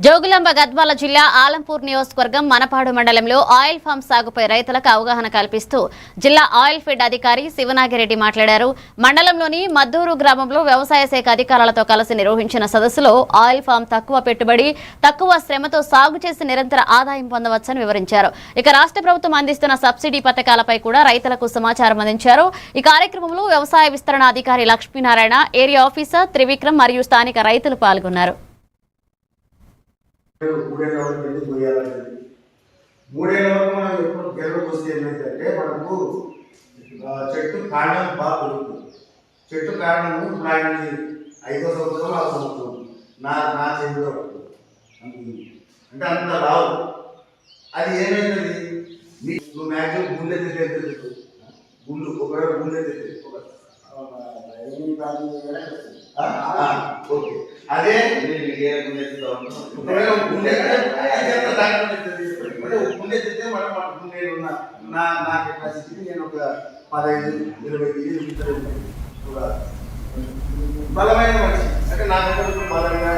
జోగులాంబ గద్వాల జిల్లా ఆలంపూర్ నియోజకవర్గం మనపాడు మండలంలో ఆయిల్ ఫామ్ సాగుపై రైతులకు అవగాహన కల్పిస్తూ జిల్లా ఆయిల్ ఫెడ్ అధికారి శివనాగిరెడ్డి మాట్లాడారు. మండలంలోని మద్దూరు గ్రామంలో వ్యవసాయ శాఖ అధికారులతో కలిసి నిర్వహించిన సదస్సులో ఆయిల్ ఫామ్ తక్కువ పెట్టుబడి, తక్కువ శ్రమతో సాగు చేసి నిరంతర ఆదాయం పొందవచ్చని వివరించారు. ఇక రాష్ట్ర ప్రభుత్వం అందిస్తున్న సబ్సిడీ పథకాలపై కూడా రైతులకు సమాచారం అందించారు. ఈ కార్యక్రమంలో వ్యవసాయ విస్తరణ అధికారి లక్ష్మీనారాయణ, ఏరియా ఆఫీసర్ త్రివిక్రమ్ మరియు స్థానిక రైతులు పాల్గొన్నారు. మూడేళ్ళ వరకు మనం ఎప్పుడు గెలవకు వస్తే ఏమైందంటే మనకు చెట్టు కాండం బాగా పెరుగుతుంది. చెట్టు కాండము ఇప్పుడు ఆయనకి 5వ సంవత్సరం 6వ సంవత్సరం నా చేతిలో అంటే అంత రావు. అది ఏమైతుంది, నువ్వు మ్యాక్సిమం గుండె తిరిగి గుండు ఒకవేళ గుండె తిరిగి ఓకే. అదే గుండె తిరిగితే మనం నేను నా కెపాసిటీకి నేను ఒక 15-20 కేజీలు బలమైన మనిషి అంటే నా దగ్గర బలంగా